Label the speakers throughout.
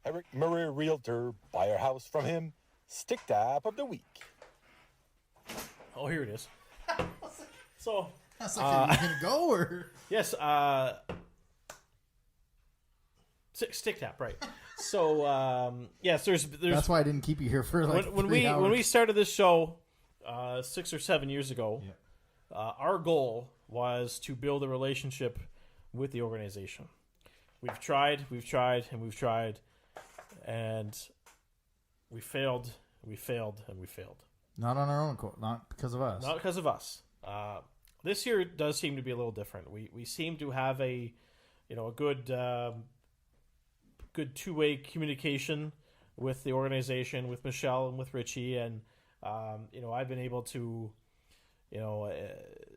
Speaker 1: Eric Murray Realtor, buy our house from him. Stick tap of the week.
Speaker 2: Oh, here it is. So,
Speaker 3: That's like, are you going to go or?
Speaker 2: yes, stick tap, right. So, yes, there's.
Speaker 3: That's why I didn't keep you here for like
Speaker 2: when
Speaker 3: 3 hours.
Speaker 2: we started this show 6 or 7 years ago, our goal was to build a relationship with the organization. We've tried, and we failed, and we failed.
Speaker 3: Not on our own, not because of us.
Speaker 2: Not because of us. This year does seem to be a little different. We seem to have a good two-way communication with the organization, with Michelle and with Ritchie, and I've been able to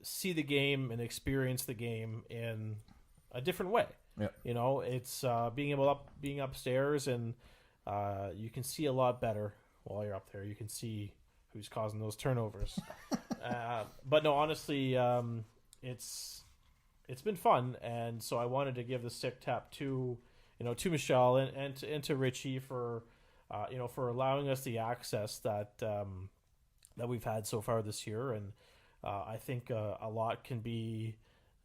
Speaker 2: see the game and experience the game in a different way.
Speaker 3: Yep.
Speaker 2: It's being upstairs, and you can see a lot better while you're up there. You can see who's causing those turnovers. But no, honestly, it's been fun, and so I wanted to give the stick tap to Michelle and to Ritchie for allowing us the access that we've had so far this year, and I think a lot can be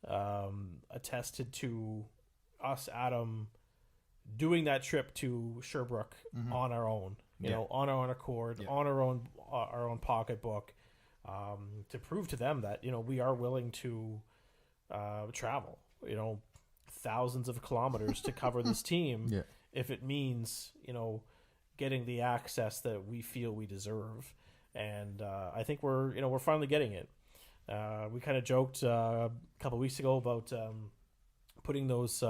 Speaker 2: attested to us, Adam, doing that trip to Sherbrooke on our own, on our own accord, on our own pocketbook, to prove to them that we are willing to travel, thousands of kilometers to cover this team, if it means getting the access that we feel we deserve, and I think we're finally getting it. We kind of joked a couple of weeks ago about putting those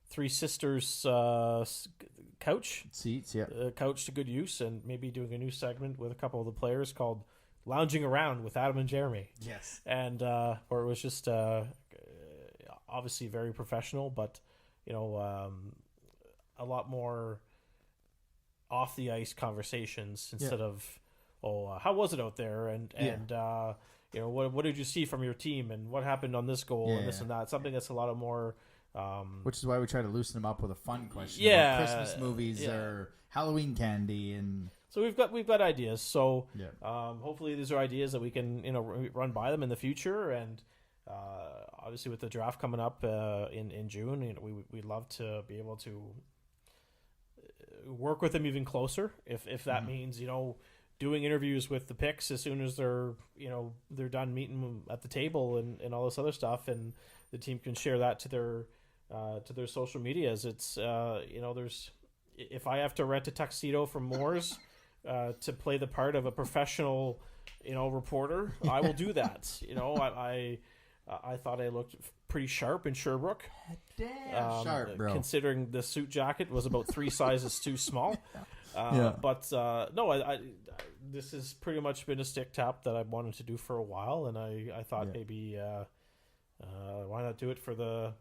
Speaker 2: Three Sisters couch
Speaker 3: seats,
Speaker 2: couch to good use, and maybe doing a new segment with a couple of the players called Lounging Around with Adam and Jeremy.
Speaker 3: Yes.
Speaker 2: And where it was just obviously very professional, but a lot more off the ice conversations instead of how was it out there, and what did you see from your team, and what happened on this goal, and this and that. Something that's a lot of more.
Speaker 3: Which is why we try to loosen them up with a fun question.
Speaker 2: Yeah,
Speaker 3: about Christmas movies or Halloween candy, and
Speaker 2: so we've got ideas. So hopefully these are ideas that we can run by them in the future, and obviously with the draft coming up in June, we'd love to be able to work with them even closer if that means doing interviews with the picks as soon as they're done meeting them at the table and all this other stuff, and the team can share that to their social medias. It's there's, if I have to rent a tuxedo from Moore's to play the part of a professional reporter, I will do that. I thought I looked pretty sharp in Sherbrooke.
Speaker 3: Damn sharp, bro.
Speaker 2: Considering the suit jacket was about 3 sizes too small. But no, I this has pretty much been a stick tap that I've wanted to do for a while, and I thought maybe why not do it for the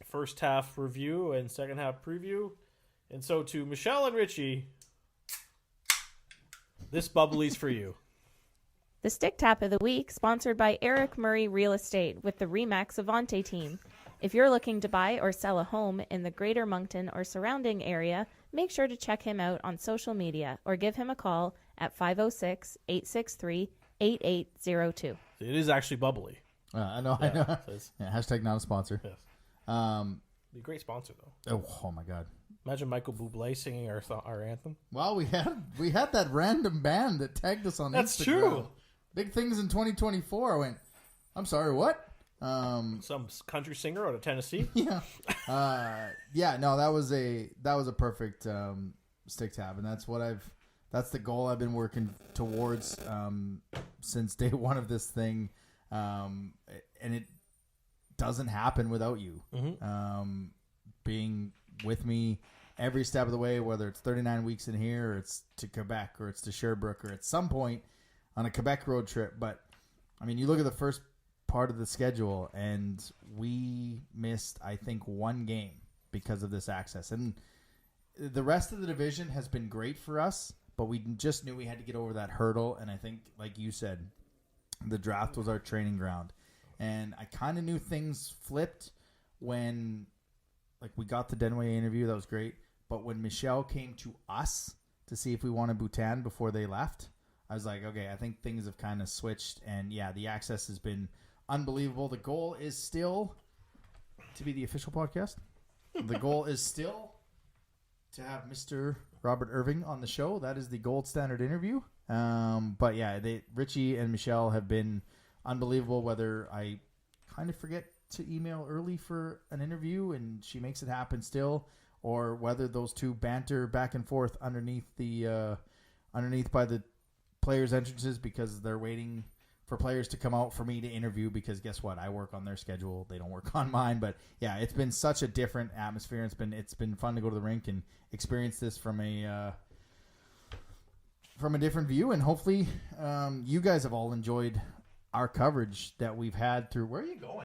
Speaker 2: first half review and second half preview. And so to Michelle and Ritchie, this bubbly's for you.
Speaker 4: The Stick Tap of the Week, sponsored by Eric Murray Real Estate with the RE/MAX Avante team. If you're looking to buy or sell a home in the greater Moncton or surrounding area, make sure to check him out on social media or give him a call at 506-863-8802.
Speaker 2: It is actually bubbly.
Speaker 3: I know. Hashtag not a sponsor.
Speaker 2: Yes. Be a great sponsor though.
Speaker 3: Oh my God!
Speaker 2: Imagine Michael Bublé singing our anthem.
Speaker 3: Well, we had that random band that tagged us on
Speaker 2: That's
Speaker 3: Instagram.
Speaker 2: true.
Speaker 3: Big things in 2024. I went, I'm sorry, what?
Speaker 2: Some country singer out of Tennessee.
Speaker 3: Yeah. No, that was a perfect stick tap, and that's the goal I've been working towards since day one of this thing, and it doesn't happen without you being with me every step of the way, whether it's 39 weeks in here, or it's to Quebec, or it's to Sherbrooke, or at some point on a Quebec road trip. But I mean, you look at the first part of the schedule, and we missed, I think, one game because of this access, and the rest of the division has been great for us, but we just knew we had to get over that hurdle. And I think, like you said, the draft was our training ground, and I kind of knew things flipped when, like, we got the Denway interview. That was great, But when Michelle came to us to see if we wanted Bhutan before they left, I was like, okay, I think things have kind of switched. And yeah, the access has been unbelievable. The goal is still to be the official podcast. The goal is still to have Mr. Robert Irving on the show. That is the gold standard interview. But yeah, Ritchie and Michelle have been unbelievable. Whether I kind of forget to email early for an interview and she makes it happen still, or whether those two banter back and forth underneath by the players' entrances because they're waiting for players to come out for me to interview, because guess what? I work on their schedule. They don't work on mine. But yeah, it's been such a different atmosphere. It's been fun to go to the rink and experience this from a different view. And hopefully you guys have all enjoyed our coverage that we've had through. Where are you going?